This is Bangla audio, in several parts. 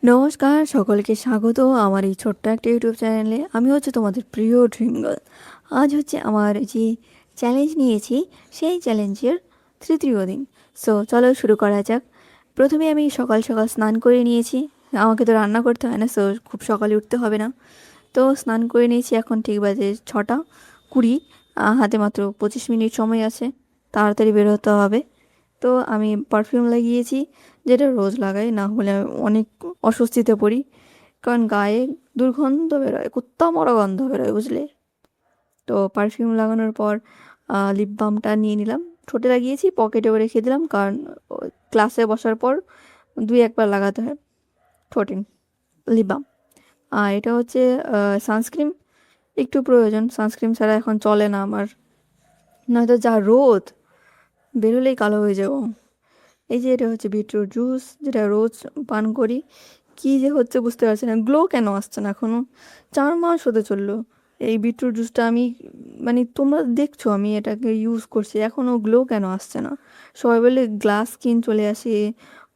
নমস্কার, সকলকে স্বাগত আমার এই ছোট্ট একটা ইউটিউব চ্যানেলে। আমি হচ্ছে তোমাদের প্রিয় ড্রিম গার্ল। আজ হচ্ছে আমার যে চ্যালেঞ্জ নিয়েছি সেই চ্যালেঞ্জের তৃতীয় দিন। সো চলো শুরু করা যাক। প্রথমে আমি সকাল সকাল স্নান করে নিয়েছি। আমাকে তো রান্না করতে হয় না, সো খুব সকালে উঠতে হবে না। তো স্নান করে নিয়েছি, এখন ঠিক বাজে 6:20। হাতে মাত্র 25 মিনিট সময় আছে, তাড়াতাড়ি বের হতে হবে। তো আমি পারফিউম লাগিয়েছি, যেটা রোজ লাগাই, না হলে আমি অনেক অস্বস্তিতে পড়ি। কারণ গায়ে দুর্গন্ধ বেরোয়, কুত্তা মরা গন্ধ বেরোয়, বুঝলে। তো পারফিউম লাগানোর পর লিপ বামটা নিয়ে নিলাম, ঠোঁটে লাগিয়েছি, পকেটেও রেখে দিলাম, কারণ ক্লাসে বসার পর 2-1 বার লাগাতে হয় ঠোঁটে লিপ বাম। আর এটা হচ্ছে সানস্ক্রিন, একটু প্রয়োজন, সানস্ক্রিন ছাড়া এখন চলে না আমার, নয়তো যা রোদ, বেরোলেই কালো হয়ে যাবো। এই যে এটা হচ্ছে বিটরুট জুস, যেটা রোজ পান করি। কী যে হচ্ছে বুঝতে পারছি না, গ্লো কেন আসছে না এখনও? 4 মাস হতে চললো এই বিটরুট জুসটা আমি, মানে তোমরা দেখছো আমি এটাকে ইউজ করছি, এখনও গ্লো কেন আসছে না? সবাই বলে গ্লাস স্কিন চলে আসে,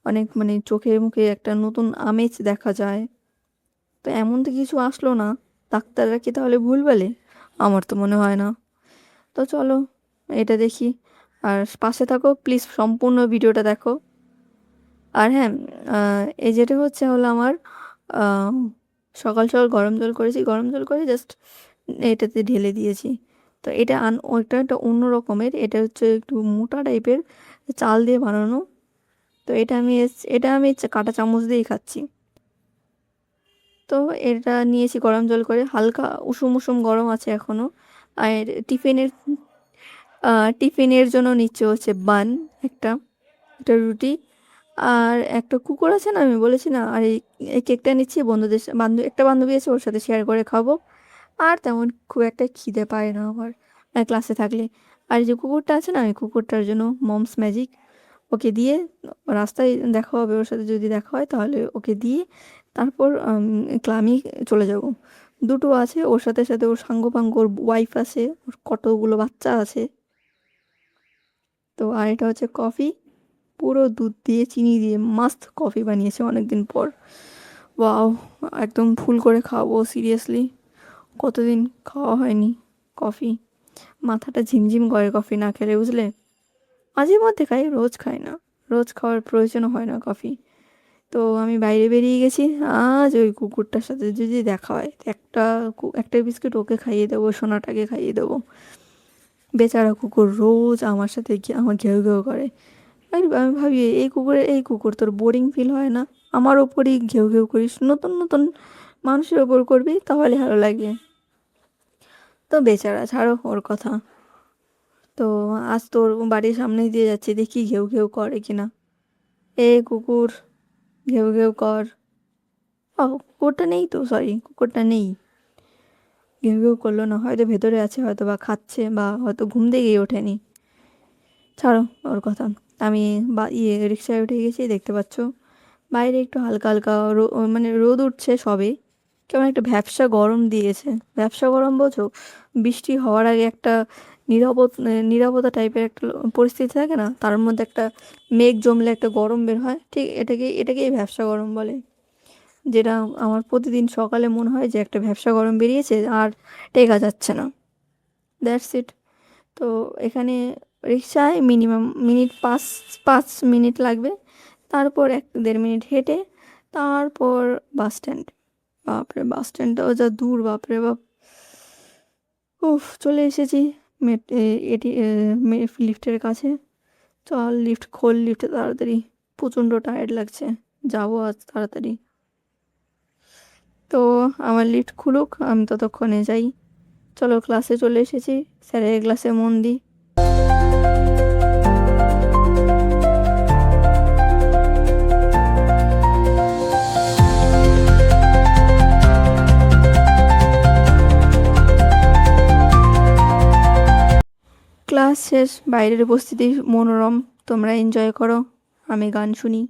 অনেক মানে চোখে মুখে একটা নতুন আমেজ দেখা যায়। তো এমন তো কিছু আসলো না, ডাক্তাররা কি তাহলে ভুল বলে? আমার তো মনে হয় না। তো চলো এটা দেখি, আর পাশে থাকো প্লিজ, সম্পূর্ণ ভিডিওটা দেখো। আর হ্যাঁ, এই যেটা হচ্ছে হলো আমার আহ, সকাল সকাল গরম জল করেছি, গরম জল করে জাস্ট এটাতে ঢেলে দিয়েছি। তো এটা ওইটা একটা অন্য রকমের, এটা হচ্ছে একটু মোটা টাইপের, চাল দিয়ে বানানো। তো এটা আমি কাঁটা চামচ দিয়েই খাচ্ছি। তো এটা নিয়েছি গরম জল করে, হালকা উষুম উষুম গরম আছে এখনও। আর টিফিনের জন্য নিচ্ছে হচ্ছে বান, একটা একটা রুটি, আর একটা কুকুর আছে না, আমি বলেছি না, আর এই কেকটা নিচ্ছি বন্ধুদের একটা বান্ধবী আছে, ওর সাথে শেয়ার করে খাবো। আর তেমন খুব একটা খিদে পায় না আমার ক্লাসে থাকলে। আর এই যে কুকুরটা আছে না, আমি কুকুরটার জন্য মমস ম্যাজিক, ওকে দিয়ে, রাস্তায় দেখা হবে ওর সাথে, যদি দেখা হয় তাহলে ওকে দিয়ে তারপর আমি চলে যাব। দুটো আছে, ওর সাথে সাথে ওর সাঙ্গপাঙ্গ, ওর ওয়াইফ আছে, ওর কতগুলো বাচ্চা আছে। তো আর এটা হচ্ছে কফি, পুরো দুধ দিয়ে চিনি দিয়ে মাস্ত কফি বানিয়েছে অনেকদিন পর। ওয়াও, একদম ফুল করে খাবো সিরিয়াসলি, কতদিন খাওয়া হয়নি কফি। মাথাটা ঝিমঝিম করে কফি না খেলে, বুঝলে। মাঝে মধ্যে খাই, রোজ খাই না, রোজ খাওয়ার প্রয়োজনও হয় না কফি। তো আমি বাইরে বেরিয়ে গেছি, আজ ওই কুকুরটার সাথে যদি দেখা হয়, একটা বিস্কুট ওকে খাইয়ে দেবো, সোনাটাকে খাইয়ে দেবো। বেচারা কুকুর রোজ আমার সাথে আমার ঘেউ ঘেউ করে। আমি ভাবি, এই কুকুর তোর বোরিং ফিল হয় না? আমার ওপরই ঘেউ ঘেউ করিস, নতুন নতুন মানুষের ওপর করবি তাহলে ভালো লাগবে। তো বেচারা, ছাড়ো ওর কথা। তো আজ তোর বাড়ির সামনেই দিয়ে যাচ্ছি, দেখি ঘেউ ঘেউ করে কিনা। এ কুকুর, ঘেউ ঘেউ কর। ও, কুকুরটা নেই তো, সরি কুকুরটা নেই। ঘেউ ঘেউ করলো না, হয়তো ভেতরে আছে, হয়তো বা খাচ্ছে, বা হয়তো ঘুম থেকে ওঠেনি। ছাড়ো ওর কথা। আমি রিক্সায় উঠে গেছি, দেখতে পাচ্ছ বাইরে একটু হালকা হালকা মানে রোদ উঠছে সবে, কেমন একটা ভ্যাপসা গরম দিয়েছে। ভ্যাপসা গরম বোঝো? বৃষ্টি হওয়ার আগে একটা নীরবতা টাইপের একটা পরিস্থিতি থাকে না, তার মধ্যে একটা মেঘ জমলে একটা গরম বের হয়, ঠিক এটাকেই ভ্যাপসা গরম বলে। যেটা আমার প্রতিদিন সকালে মনে হয় যে একটা ভ্যাপসা গরম বেরিয়েছে, আর টেকা যাচ্ছে না। That's it. তো এখানে রিক্সায় মিনিমাম মিনিট 5 মিনিট লাগবে, তারপর 1-1.5 মিনিট হেঁটে, তারপর বাস স্ট্যান্ড। বাপরে, বাস স্ট্যান্ডটাও যা দূর, বাপরে বাপ। উফ, চলে এসেছি এটি লিফটের কাছে। চল লিফট খোল, লিফটে তাড়াতাড়ি, প্রচণ্ড টায়ার্ড লাগছে, যাবো আজ তাড়াতাড়ি। তো আমার লিফট খুলুক, আমি ততক্ষণে যাই। চলো, ক্লাসে চলে এসেছি, স্যারের ক্লাসে মন দিই। ক্লাস শেষ, বাইরের উপস্থিতি মনোরম, তোমরা এনজয় করো, আমি গান শুনি।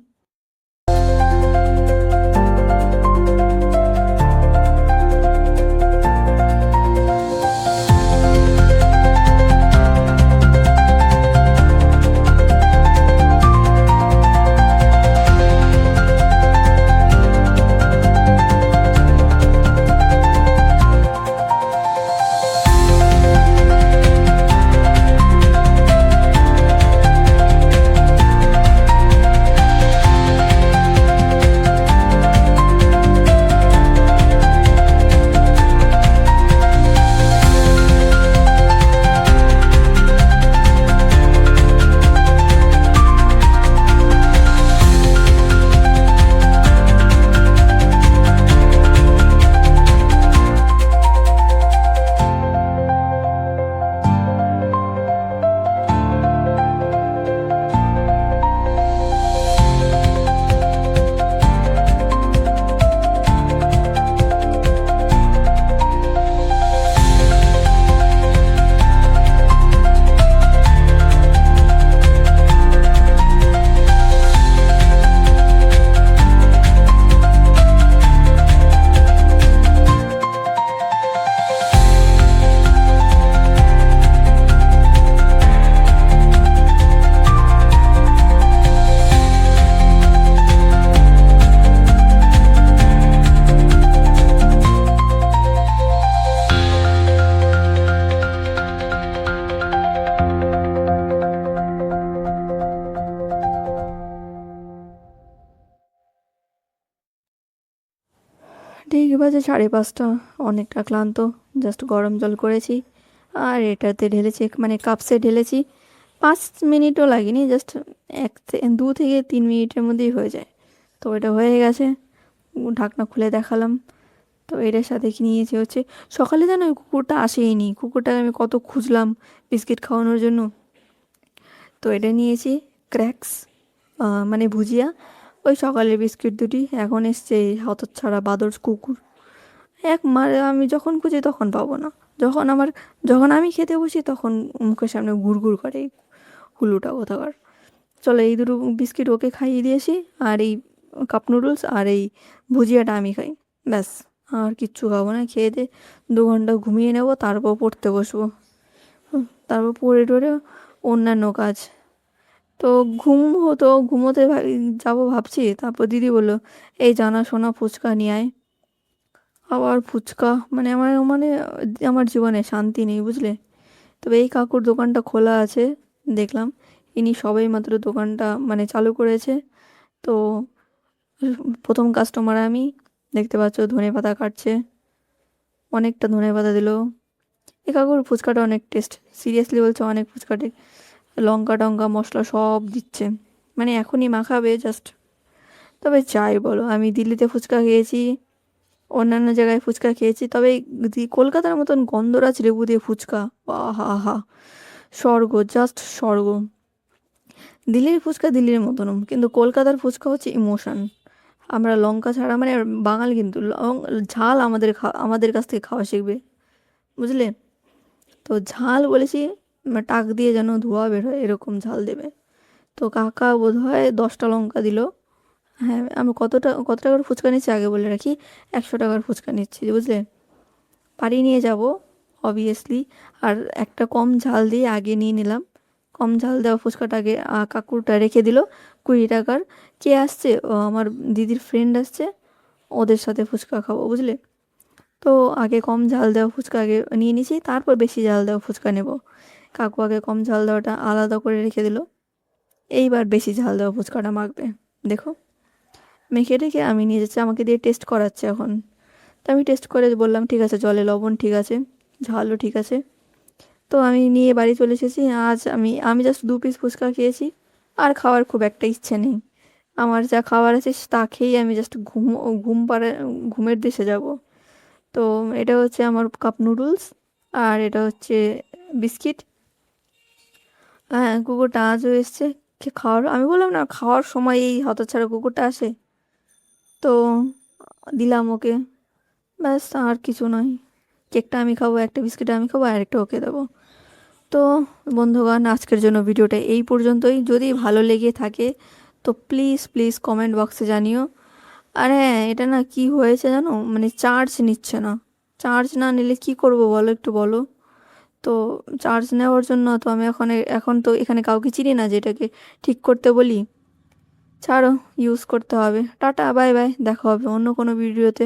ঠিক বাজে 5:30। অনেকটা ক্লান্ত, জাস্ট গরম জল করেছি আর এটাতে ঢেলেছি, মানে কাপসে ঢেলেছি। 5 মিনিটও লাগেনি, জাস্ট 2 থেকে 3 মিনিটের মধ্যেই হয়ে যায়। তো এটা হয়ে গেছে, ঢাকনা খুলে দেখালাম। তো এটার সাথে কি নিয়েছি হচ্ছে, সকালে জানো ওই কুকুরটা আসেইনি, কুকুরটাকে আমি কত খুঁজলাম বিস্কিট খাওয়ানোর জন্য। তো এটা নিয়েছি ক্র্যাক্স, মানে ভুজিয়া। ওই সকালের বিস্কিট দুটি, এখন এসছে এই হতচ্ছাড়া বাদর কুকুর। মারে আমি যখন খুঁজি তখন পাবো না, যখন আমি খেতে বসি তখন মুখের সামনে ঘুরঘুর করে এই হুলুটা কোথাকার। চলো এই দুটো বিস্কিট ওকে খাইয়ে দিয়েছি, আর এই কাপ নুডলস আর এই ভুজিয়াটা আমি খাই, ব্যাস। আর কিচ্ছু খাবো না, খেয়ে দিয়ে 2 ঘন্টা ঘুমিয়ে নেবো, তারপর পড়তে বসবো। তারপর পড়ে টরে অন্যান্য কাজ। তো ঘুমোতে যাবো ভাবছি, তারপর দিদি বললো এই জানাশোনা ফুচকা নিয়ে আয়। আবার ফুচকা, আমার জীবনে শান্তি নেই, বুঝলে। তবে এই কাকুর দোকানটা খোলা আছে, দেখলাম। ইনি সবাই মাত্র দোকানটা মানে চালু করেছে। তো প্রথম কাস্টমার আমি, দেখতে পাচ্ছ ধনেপাতা কাটছে, অনেকটা ধনেপাতা দিল। এই কাকুর ফুচকাটা অনেক টেস্ট, সিরিয়াসলি বলছে, অনেক ফুচকাটে লঙ্কা টঙ্কা মশলা সব দিচ্ছে, মানে এখনই মাখাবে জাস্ট। তবে চাই বলো, আমি দিল্লিতে ফুচকা খেয়েছি, অন্যান্য জায়গায় ফুচকা খেয়েছি, তবে কলকাতার মতন গন্ধরাজ লেবু দিয়ে ফুচকা, আহা আহা, স্বর্গ, জাস্ট স্বর্গ। দিল্লির ফুচকা দিল্লির মতন, কিন্তু কলকাতার ফুচকা হচ্ছে ইমোশন। আমরা লঙ্কা ছাড়া, মানে বাঙালি কিন্তু ঝাল আমাদের কাছ থেকে খাওয়া শিখবে, বুঝলে। তো ঝাল বলেছি, টাক দিয়ে যেন ধোঁয়া বের হয় এরকম ঝাল দেবে। তো কাকা বোধ হয় 10টা লঙ্কা দিল। হ্যাঁ, আমি কত টাকার ফুচকা নিচ্ছি আগে বলে রাখি, 100 টাকার ফুচকা নিচ্ছি, বুঝলে। বাড়ি নিয়ে যাব অবভিয়াসলি, আর একটা কম ঝাল দিয়ে আগে নিয়ে নিলাম। কম ঝাল দেওয়া ফুচকাটাকে কাকুরটা রেখে দিল 20 টাকার। কে আসছে? ও আমার দিদির ফ্রেন্ড আসছে, ওদের সাথে ফুচকা খাবো, বুঝলে। তো আগে কম ঝাল দেওয়া ফুচকা আগে নিয়ে নিয়েছি, তারপর বেশি ঝাল দেওয়া ফুচকা নেব। কাকু আগে কম ঝাল দেওয়াটা আলাদা করে রেখে দিল, এইবার বেশি ঝাল দেওয়া ফুচকাটা মাখবে। দেখো, মেখে রেখে আমি নিয়ে যাচ্ছি, আমাকে দিয়ে টেস্ট করাচ্ছে এখন। তো আমি টেস্ট করে বললাম ঠিক আছে, জলে লবণ ঠিক আছে, ঝালও ঠিক আছে। তো আমি নিয়ে বাড়ি চলে এসেছি। আজ আমি জাস্ট 2 পিস ফুচকা খেয়েছি, আর খাওয়ার খুব একটা ইচ্ছে নেই। আমার যা খাবার আছে তা খেয়েই আমি জাস্ট ঘুমের দেশে যাব। তো এটা হচ্ছে আমার কাপ নুডলস, আর এটা হচ্ছে বিস্কিট। হ্যাঁ, কুকুরটা আজও এসছে খাওয়ার, আমি বললাম না খাওয়ার সময় এই হতচ্ছাড়া কুকুরটা আসে। তো দিলাম ওকে, ব্যাস, আর কিছু নয়। কেকটা আমি খাবো, একটা বিস্কিট আমি খাবো, আর একটা ওকে দেবো। তো বন্ধুগণ, আজকের জন্য ভিডিওটা এই পর্যন্তই। যদি ভালো লেগে থাকে তো প্লিজ প্লিজ কমেন্ট বক্সে জানিও। আর হ্যাঁ, এটা না কি হয়েছে জানো, মানে চার্জ নিচ্ছে না। চার্জ না নিলে কি করব বলো, একটু বলো। তো চার্জ নেওয়ার জন্য তো আমি এখন তো এখানে কাউকে চিনি না যেটাকে ঠিক করতে বলি। ছাড়ো, ইউজ করতে হবে। টাটা, বাই বাই, দেখা হবে অন্য কোনো ভিডিওতে।